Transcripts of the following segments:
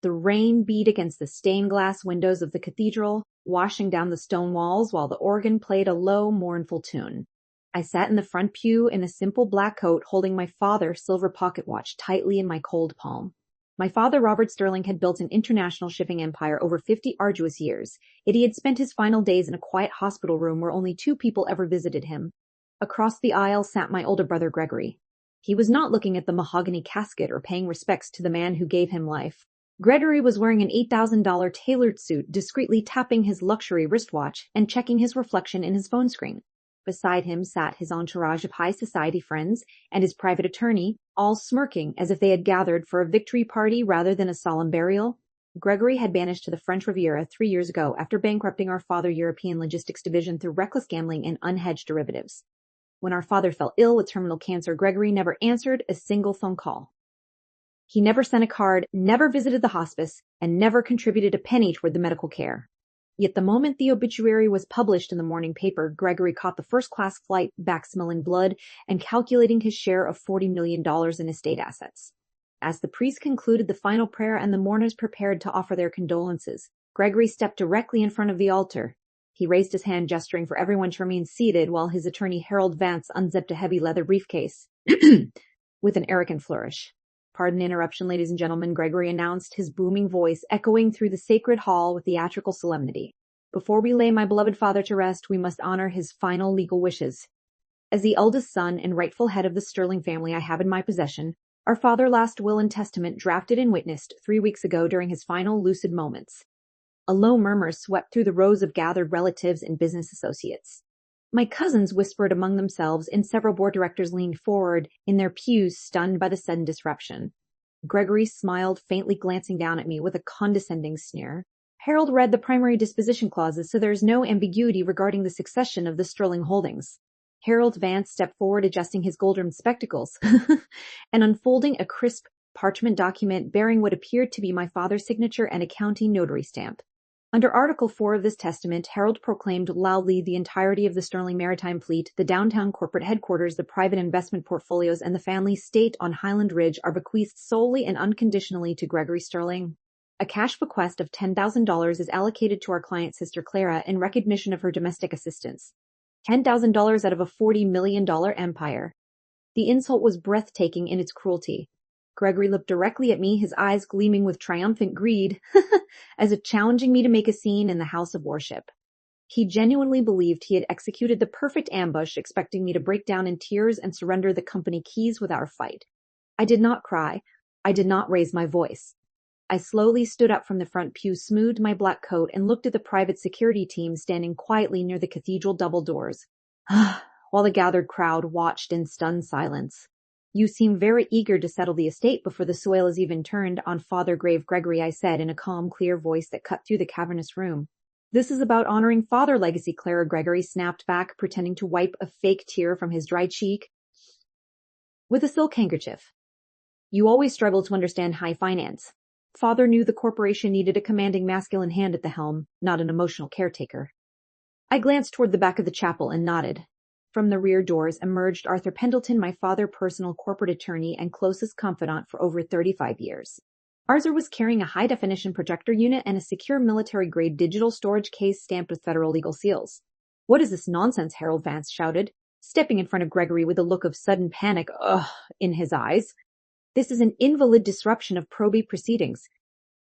The rain beat against the stained glass windows of the cathedral, washing down the stone walls while the organ played a low, mournful tune. I sat in the front pew in a simple black coat, holding my father's silver pocket watch tightly in my cold palm. My father, Robert Sterling, had built an international shipping empire over 50 arduous years, yet he had spent his final days in a quiet hospital room where only 2 people ever visited him. Across the aisle sat my older brother Gregory. He was not looking at the mahogany casket or paying respects to the man who gave him life. Gregory was wearing an $8,000 tailored suit, discreetly tapping his luxury wristwatch and checking his reflection in his phone screen. Beside him sat his entourage of high society friends and his private attorney, all smirking as if they had gathered for a victory party rather than a solemn burial. Gregory had banished to the French Riviera 3 years ago after bankrupting our father European logistics division through reckless gambling and unhedged derivatives. When our father fell ill with terminal cancer, Gregory never answered a single phone call. He never sent a card, never visited the hospice, and never contributed a penny toward the medical care. Yet the moment the obituary was published in the morning paper, Gregory caught the first-class flight back smelling blood and calculating his share of $40 million in estate assets. As the priest concluded the final prayer and the mourners prepared to offer their condolences, Gregory stepped directly in front of the altar. He raised his hand, gesturing for everyone to remain seated while his attorney Harold Vance unzipped a heavy leather briefcase with an arrogant flourish. "Pardon the interruption, ladies and gentlemen," Gregory announced, his booming voice echoing through the sacred hall with theatrical solemnity. "Before we lay my beloved father to rest, we must honor his final legal wishes. As the eldest son and rightful head of the Sterling family I have in my possession, our father's last will and testament drafted and witnessed 3 weeks ago during his final lucid moments." A low murmur swept through the rows of gathered relatives and business associates. My cousins whispered among themselves, and several board directors leaned forward in their pews, stunned by the sudden disruption. Gregory smiled, faintly glancing down at me with a condescending sneer. "Harold read the primary disposition clauses, so there is no ambiguity regarding the succession of the Sterling holdings." Harold Vance stepped forward, adjusting his gold-rimmed spectacles and unfolding a crisp parchment document bearing what appeared to be my father's signature and a county notary stamp. Under Article 4 of this testament, Harold proclaimed loudly the entirety of the Sterling maritime fleet, the downtown corporate headquarters, the private investment portfolios, and the family estate on Highland Ridge are bequeathed solely and unconditionally to Gregory Sterling. A cash bequest of $10,000 is allocated to our client sister Clara in recognition of her domestic assistance. $10,000 out of a $40 million empire. The insult was breathtaking in its cruelty. Gregory looked directly at me, his eyes gleaming with triumphant greed, as if challenging me to make a scene in the house of worship. He genuinely believed he had executed the perfect ambush, expecting me to break down in tears and surrender the company keys without a fight. I did not cry. I did not raise my voice. I slowly stood up from the front pew, smoothed my black coat, and looked at the private security team standing quietly near the cathedral double doors, while the gathered crowd watched in stunned silence. "You seem very eager to settle the estate before the soil is even turned on Father Grave Gregory," I said in a calm, clear voice that cut through the cavernous room. "This is about honoring father legacy," Clara Gregory snapped back, pretending to wipe a fake tear from his dry cheek with a silk handkerchief. "You always struggled to understand high finance. Father knew the corporation needed a commanding masculine hand at the helm, not an emotional caretaker." I glanced toward the back of the chapel and nodded. From the rear doors emerged Arthur Pendleton, my father's personal corporate attorney and closest confidant for over 35 years. Arthur was carrying a high-definition projector unit and a secure military-grade digital storage case stamped with federal legal seals. "What is this nonsense?" Harold Vance shouted, stepping in front of Gregory with a look of sudden panic in his eyes. "This is an invalid disruption of probate proceedings.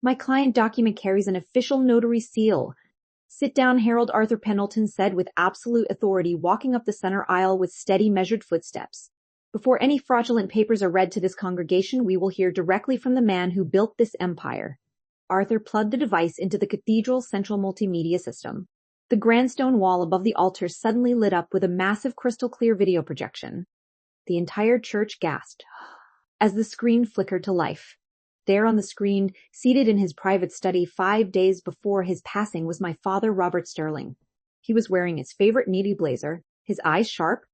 My client document carries an official notary seal." "Sit down, Harold," Arthur Pendleton said with absolute authority, walking up the center aisle with steady, measured footsteps. "Before any fraudulent papers are read to this congregation, we will hear directly from the man who built this empire." Arthur plugged the device into the cathedral's central multimedia system. The grand stone wall above the altar suddenly lit up with a massive crystal-clear video projection. The entire church gasped as the screen flickered to life. There on the screen, seated in his private study 5 days before his passing, was my father, Robert Sterling. He was wearing his favorite navy blazer, his eyes sharp,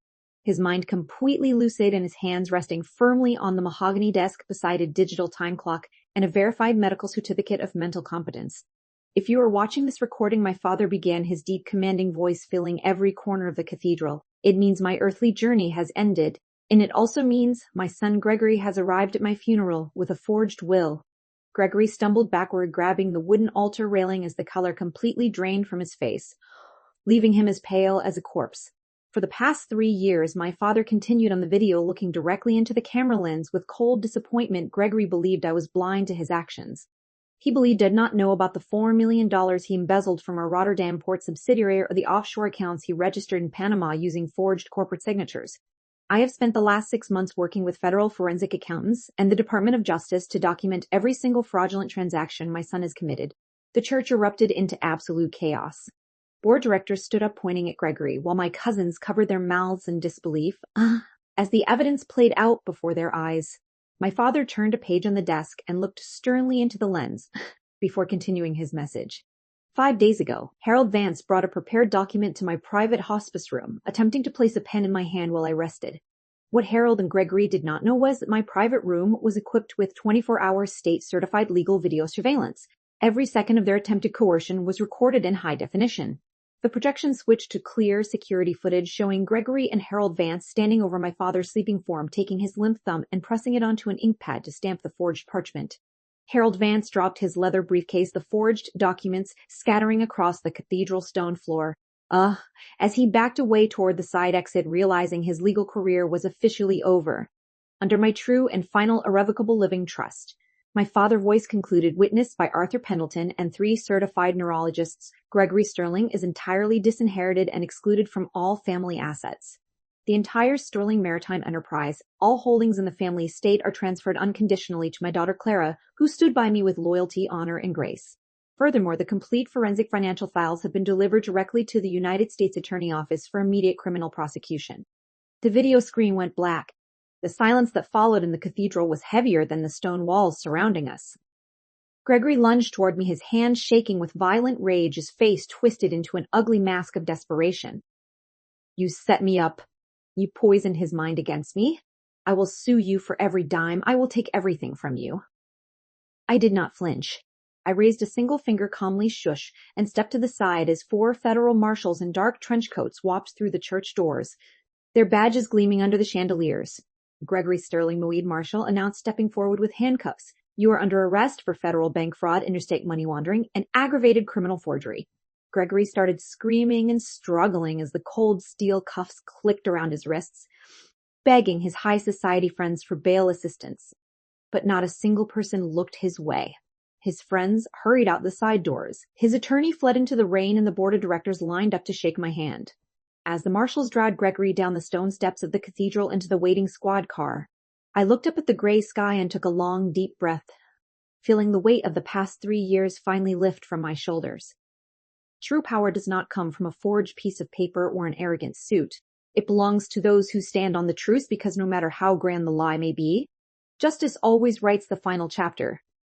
his mind completely lucid, and his hands resting firmly on the mahogany desk beside a digital time clock and a verified medical certificate of mental competence. "If you are watching this recording," my father began, his deep, commanding voice filling every corner of the cathedral, "it means my earthly journey has ended. And it also means my son Gregory has arrived at my funeral with a forged will." Gregory stumbled backward, grabbing the wooden altar railing as the color completely drained from his face, leaving him as pale as a corpse. For the past 3 years, my father continued on the video, looking directly into the camera lens. With cold disappointment, Gregory believed I was blind to his actions. He believed I'd not know about the $4 million he embezzled from our Rotterdam port subsidiary or the offshore accounts he registered in Panama using forged corporate signatures. I have spent the last 6 months working with federal forensic accountants and the Department of Justice to document every single fraudulent transaction my son has committed. The church erupted into absolute chaos. Board directors stood up pointing at Gregory, while my cousins covered their mouths in disbelief, as the evidence played out before their eyes. My father turned a page on the desk and looked sternly into the lens before continuing his message. 5 days ago, Harold Vance brought a prepared document to my private hospice room, attempting to place a pen in my hand while I rested. What Harold and Gregory did not know was that my private room was equipped with 24-hour state-certified legal video surveillance. Every second of their attempted coercion was recorded in high definition. The projection switched to clear security footage showing Gregory and Harold Vance standing over my father's sleeping form, taking his limp thumb and pressing it onto an ink pad to stamp the forged parchment. Harold Vance dropped his leather briefcase, the forged documents scattering across the cathedral stone floor. As he backed away toward the side exit, realizing his legal career was officially over. Under my true and final irrevocable living trust, my father voice concluded, witnessed by Arthur Pendleton and 3 certified neurologists, Gregory Sterling is entirely disinherited and excluded from all family assets. The entire Sterling Maritime enterprise, all holdings in the family estate, are transferred unconditionally to my daughter Clara, who stood by me with loyalty, honor, and grace. Furthermore, the complete forensic financial files have been delivered directly to the United States Attorney Office for immediate criminal prosecution. The video screen went black. The silence that followed in the cathedral was heavier than the stone walls surrounding us. Gregory lunged toward me, his hands shaking with violent rage, his face twisted into an ugly mask of desperation. You set me up. You poisoned his mind against me. I will sue you for every dime. I will take everything from you. I did not flinch. I raised a single finger, calmly shush, and stepped to the side as 4 federal marshals in dark trench coats walked through the church doors, their badges gleaming under the chandeliers. Gregory Sterling, Moeed Marshal, announced, stepping forward with handcuffs. You are under arrest for federal bank fraud, interstate money laundering, and aggravated criminal forgery. Gregory started screaming and struggling as the cold steel cuffs clicked around his wrists, begging his high society friends for bail assistance. But not a single person looked his way. His friends hurried out the side doors. His attorney fled into the rain, and the board of directors lined up to shake my hand. As the marshals dragged Gregory down the stone steps of the cathedral into the waiting squad car, I looked up at the gray sky and took a long, deep breath, feeling the weight of the past 3 years finally lift from my shoulders. True power does not come from a forged piece of paper or an arrogant suit. It belongs to those who stand on the truth, because no matter how grand the lie may be, justice always writes the final chapter.